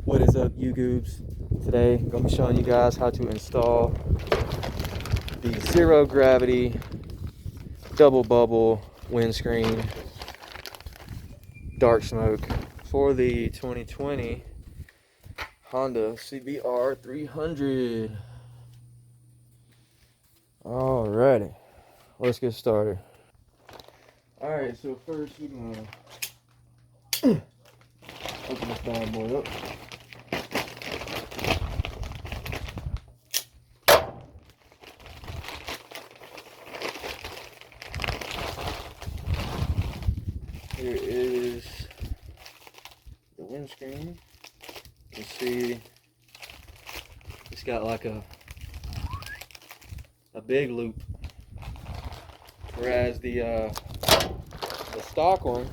What is up, you goobs? Today I'm gonna be showing you guys how to install the zero gravity double bubble windscreen dark smoke for the 2020 Honda CBR300. Alrighty, let's get started. Alright, so first we're gonna open this bad boy up. Here is the windscreen. You can see it's got like a big loop, whereas the stock one,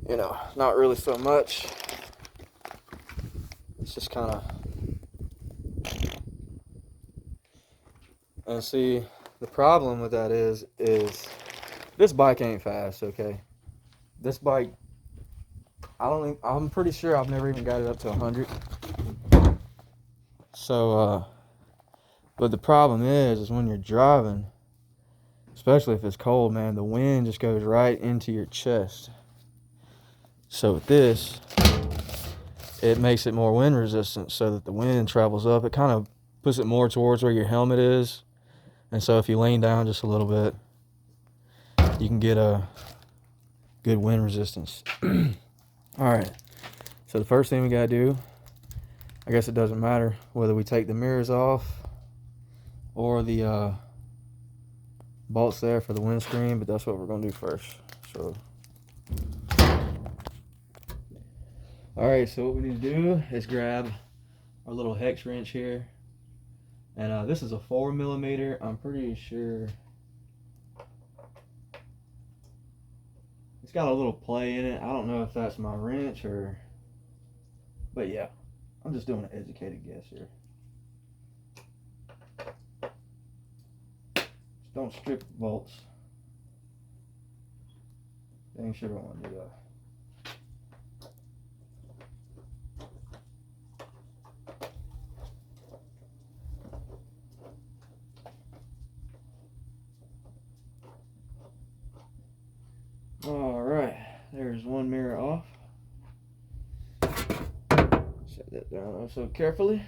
you know, not really so much. It's just kind of, and see, the problem with that is this bike ain't fast, okay? This bike, I'm pretty sure I've never even got it up to 100. So, but the problem is when you're driving, especially if it's cold, man, the wind just goes right into your chest. So with this, it makes it more wind resistant so that the wind travels up. It kind of puts it more towards where your helmet is. And so if you lean down just a little bit, you can get a good wind resistance. Alright, so the first thing we gotta do, I guess it doesn't matter whether we take the mirrors off or the bolts there for the windscreen, but that's what we're gonna do first. So, alright, so what we need to do is grab our little hex wrench here. And this is a 4mm. I'm pretty sure it's got a little play in it. I don't know if that's my wrench or, but yeah, I'm just doing an educated guess here. Just don't strip the bolts. Dang sure don't want to do that. Alright, there's one mirror off. Set that down also carefully.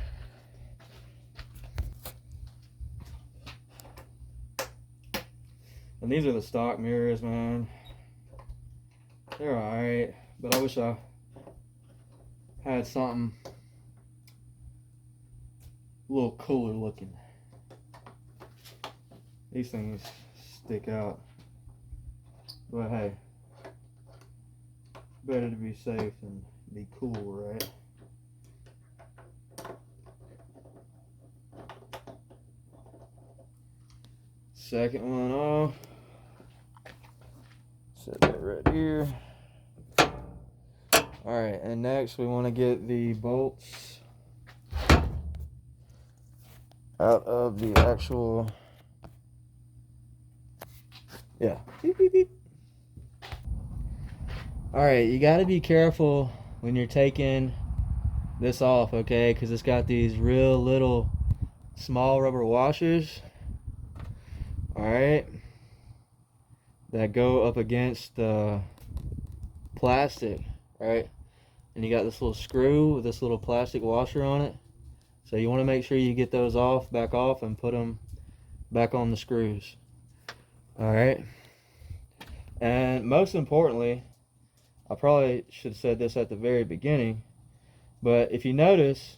And these are the stock mirrors, man. They're alright, but I wish I had something a little cooler looking. These things stick out. But hey, better to be safe than be cool, right? Second one off. Set that right here. Alright, and next we want to get the bolts out of the actual, yeah. Beep, beep, beep. Alright, you got to be careful when you're taking this off, okay? Because it's got these real little small rubber washers, alright, that go up against the plastic, right? And you got this little screw with this little plastic washer on it. So you want to make sure you get those back off, and put them back on the screws. Alright. And most importantly, I probably should have said this at the very beginning, but if you notice,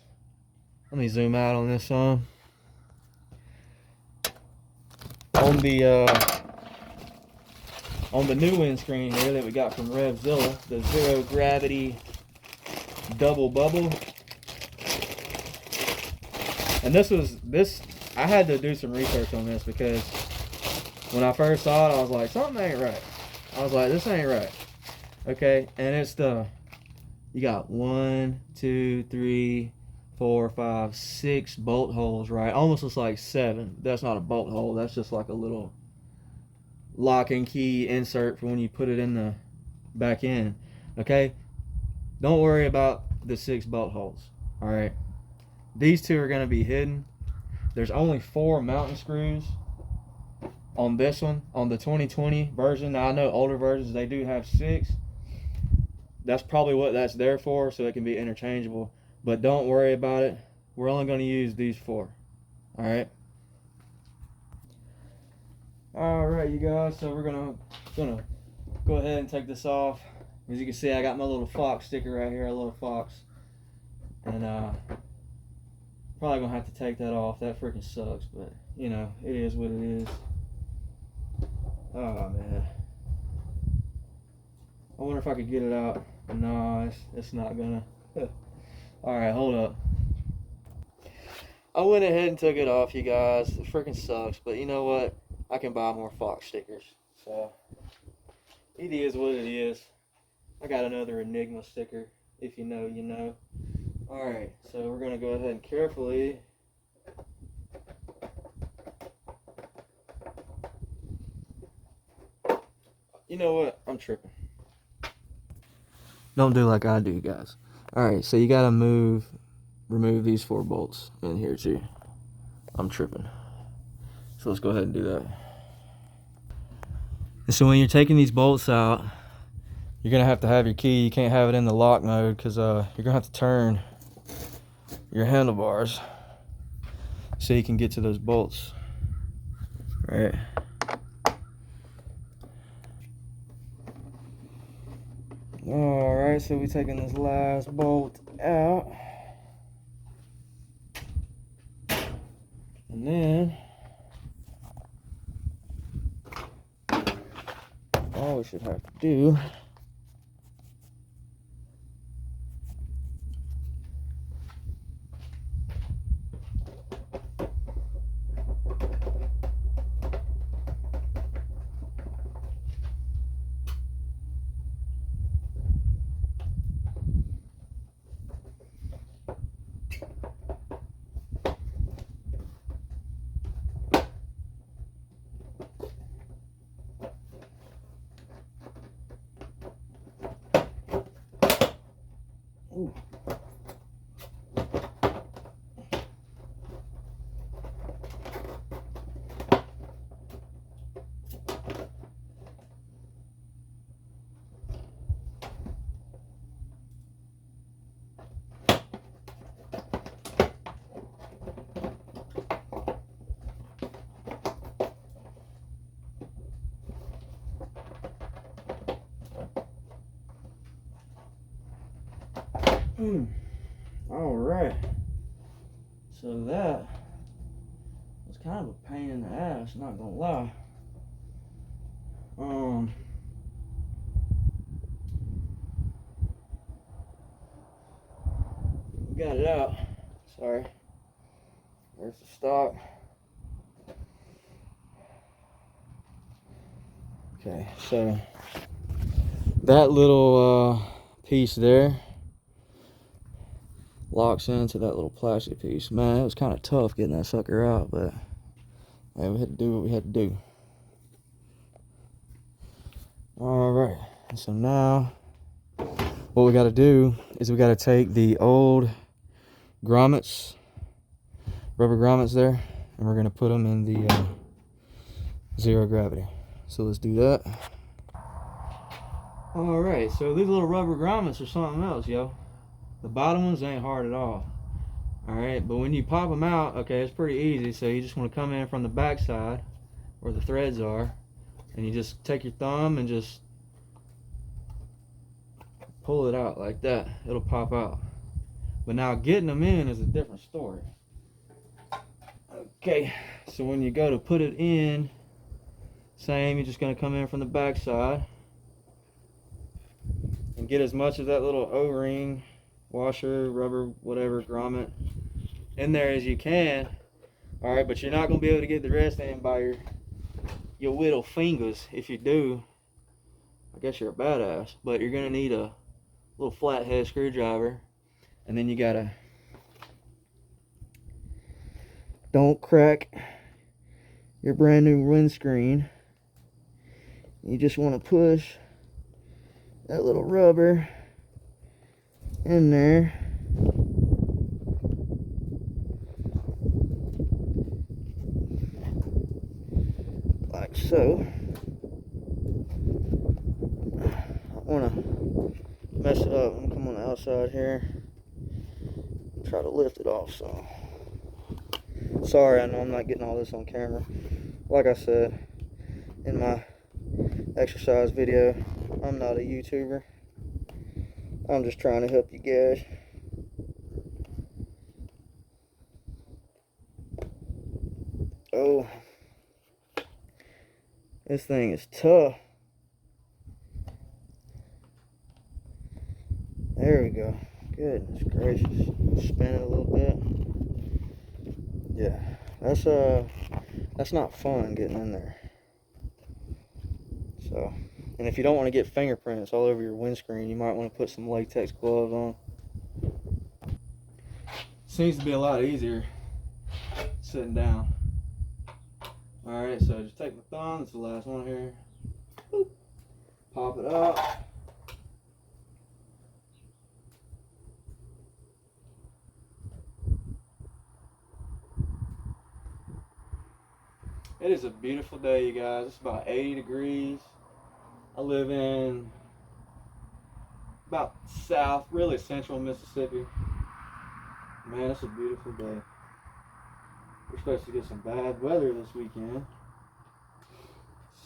let me zoom out on this some. On the new windscreen here that we got from Revzilla, the zero gravity double bubble. And I had to do some research on this, because when I first saw it, I was like, something ain't right. I was like, this ain't right. Okay, and it's you got 1, 2, 3, 4, 5, 6 bolt holes, right? Almost looks like 7. That's not a bolt hole. That's just like a little lock and key insert for when you put it in the back end. Okay, don't worry about the 6 bolt holes. All right, these 2 are going to be hidden. There's only 4 mounting screws on this one, on the 2020 version. Now I know older versions, they do have 6. That's probably what that's there for, so it can be interchangeable, but don't worry about it. We're only going to use these 4. All right, you guys, so we're gonna go ahead and take this off. As you can see, I got my little fox sticker right here, a little fox, and probably gonna have to take that off. That freaking sucks, but you know, it is what it is. Oh man, I wonder if I could get it out. No, it's not gonna. All right, hold up. I went ahead and took it off, you guys. It freaking sucks, but you know what? I can buy more fox stickers, so it is what it is. I got another Enigma sticker. If you know, you know. Alright, so we're going to go ahead and carefully you know what? I'm tripping. Don't do like I do, guys. Alright, so you got to remove these 4 bolts in here too. I'm tripping. So let's go ahead and do that. And so when you're taking these bolts out, you're going to have your key. You can't have it in the lock mode because you're going to have to turn your handlebars so you can get to those bolts. Right. Alright, so we're taking this last bolt out. And then all we should have to do all right, so that was kind of a pain in the ass, not gonna lie. We got it out. Sorry, where's the stock? Okay, so that little piece there locks into that little plastic piece. Man, it was kind of tough getting that sucker out, but man, we had to do what we had to do. Alright, so now what we got to do is we got to take the old grommets, rubber grommets there, and we're going to put them in the zero gravity. So let's do that. Alright, so these little rubber grommets are something else, yo. The bottom ones ain't hard at all. Alright, but when you pop them out, okay, it's pretty easy. So you just want to come in from the back side where the threads are, and you just take your thumb and just pull it out like that. It'll pop out. But now getting them in is a different story. Okay, so when you go to put it in, same, you're just going to come in from the back side and get as much of that little O-ring, washer, rubber, whatever, grommet in there as you can. Alright, but you're not going to be able to get the rest in by your little fingers. If you do, I guess you're a badass. But you're going to need a little flathead screwdriver, and then you got to, don't crack your brand new windscreen. You just want to push that little rubber in there. Like so. I want to mess it up and come on the outside here. Try to lift it off. So sorry, I know I'm not getting all this on camera. Like I said in my exercise video, I'm not a YouTuber. I'm just trying to help you guys. Oh, this thing is tough. There we go. Goodness gracious. Spin it a little bit. Yeah, that's not fun getting in there. So, and if you don't want to get fingerprints all over your windscreen, you might want to put some latex gloves on. Seems to be a lot easier sitting down. Alright, so just take my thumb, that's the last one here. Boop. Pop it up. It is a beautiful day, you guys. It's about 80 degrees. I live in about south, really central Mississippi. Man, it's a beautiful day. We're supposed to get some bad weather this weekend.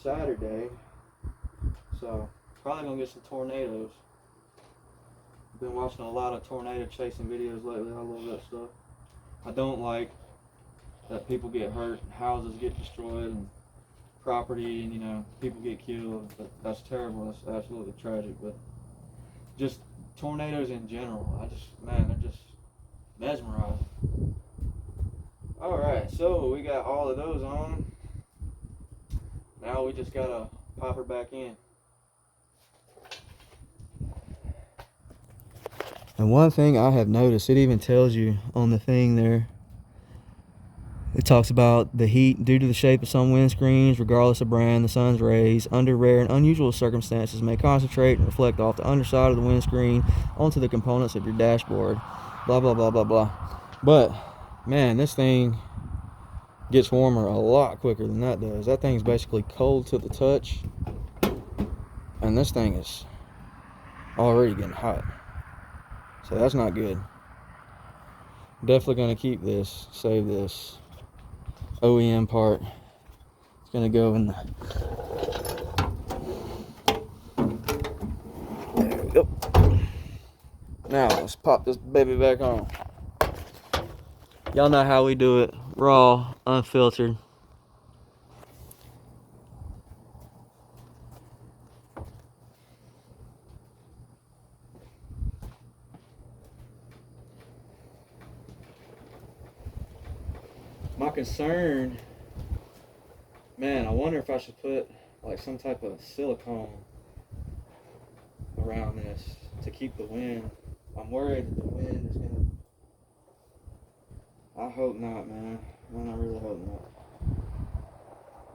Saturday. So, probably gonna get some tornadoes. Been watching a lot of tornado chasing videos lately. I love that stuff. I don't like that people get hurt, houses get destroyed, and property, and you know, people get killed. That's terrible. That's absolutely tragic. But just tornadoes in general, man, they're just mesmerizing. All right, so we got all of those on. Now we just gotta pop her back in. And one thing I have noticed, it even tells you on the thing there, it talks about the heat due to the shape of some windscreens, regardless of brand, the sun's rays, under rare and unusual circumstances, may concentrate and reflect off the underside of the windscreen onto the components of your dashboard. Blah, blah, blah, blah, blah. But, man, this thing gets warmer a lot quicker than that does. That thing's basically cold to the touch. And this thing is already getting hot. So that's not good. Definitely going to keep this, save this OEM part. It's going to go in the... There we go. Now let's pop this baby back on. Y'all know how we do it. Raw, unfiltered. My concern, man, I wonder if I should put like some type of silicone around this to keep the wind. I'm worried that the wind is gonna... I hope not, man. Man, I really hope not.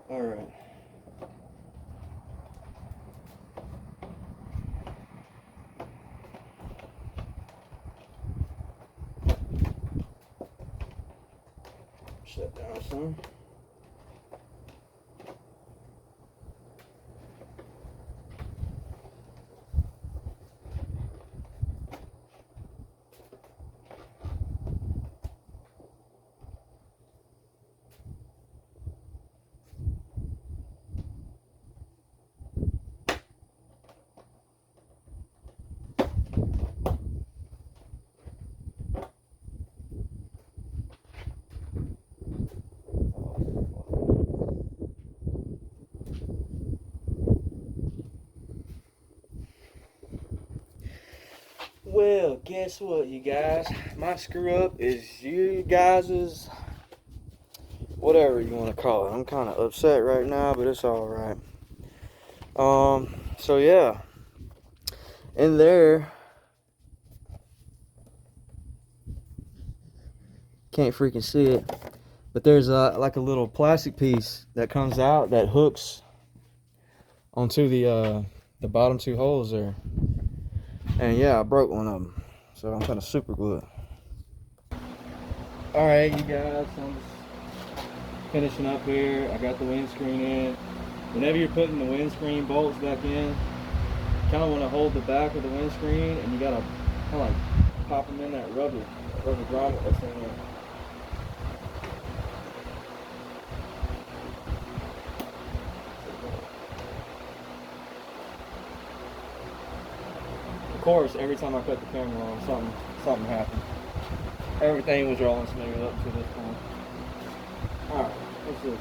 Alright. Shut down some. Well, guess what, you guys? My screw up is you guys's, whatever you want to call it. I'm kind of upset right now, but it's all right. So yeah, in there, can't freaking see it, but there's like a little plastic piece that comes out that hooks onto the the bottom 2 holes there. And yeah, I broke one of them, so I'm trying to super glue it. All right, you guys, so I'm just finishing up here. I got the windscreen in. Whenever you're putting the windscreen bolts back in, you kind of want to hold the back of the windscreen, and you gotta kind of like pop them in that rubber grommet that's in there. Of course, every time I cut the camera on, something happened. Everything was rolling smooth up to this point. Alright, what's this?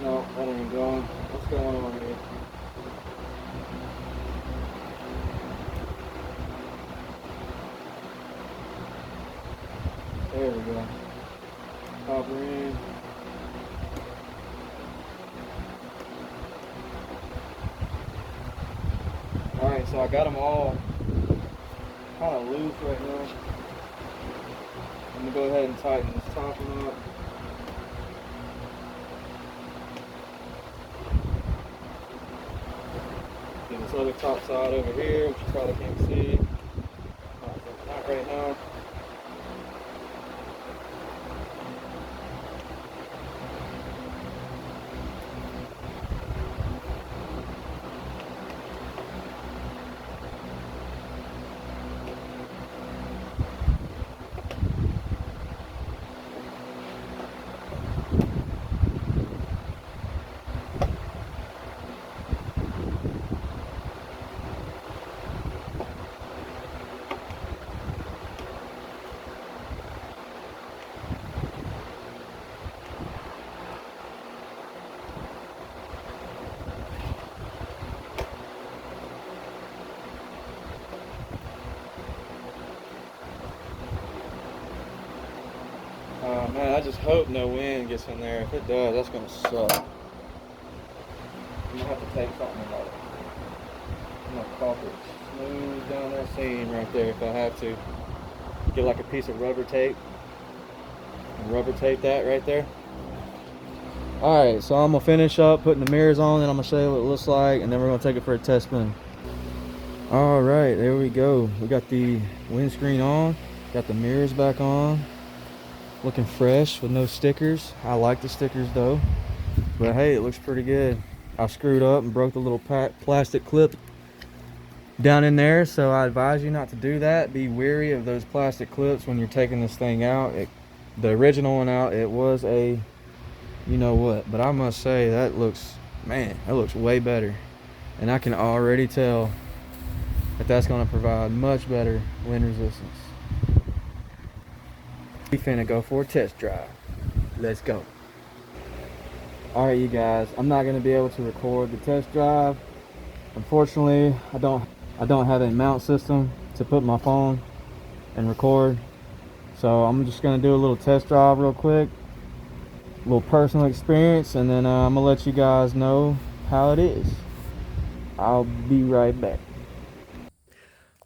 No, that ain't going. What's going on here? There we go. Pop her in. Alright, so I got them all kind of loose right now. I'm going to go ahead and tighten this top one up. Get this other top side over here, which you probably can't see. Not right now. Man, I just hope no wind gets in there. If it does, that's gonna suck. I'm gonna have to take something about it. I'm gonna caulk it smooth down that seam right there if I have to. Get like a piece of rubber tape and rubber tape that right there. Alright, so I'm gonna finish up putting the mirrors on, and I'm gonna show you what it looks like, and then we're gonna take it for a test spin. Alright, there we go. We got the windscreen on, got the mirrors back on. Looking fresh with no stickers. I like the stickers though, but hey, it looks pretty good. I screwed up and broke the little plastic clip down in there, so I advise you not to do that. Be wary of those plastic clips when you're taking this thing out. The original one out, it was a you know what, but I must say that looks, man, that looks way better, and I can already tell that that's going to provide much better wind resistance. We finna go for a test drive. Let's go. Alright, you guys, I'm not going to be able to record the test drive. Unfortunately, I don't have a mount system to put my phone and record, so I'm just going to do a little test drive real quick, a little personal experience, and then I'm going to let you guys know how it is. I'll be right back.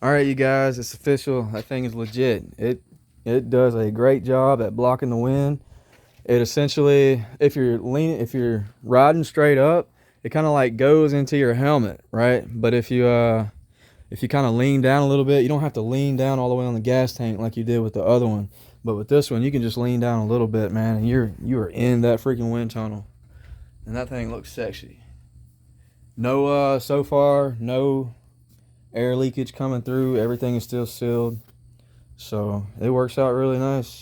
Alright, you guys, it's official. That thing is legit. It does a great job at blocking the wind. It essentially, if you're riding straight up, it kind of like goes into your helmet, right? But if you kind of lean down a little bit, you don't have to lean down all the way on the gas tank like you did with the other one. But with this one, you can just lean down a little bit, man, and you are in that freaking wind tunnel. And that thing looks sexy. No, so far, no air leakage coming through. Everything is still sealed. So it works out really nice.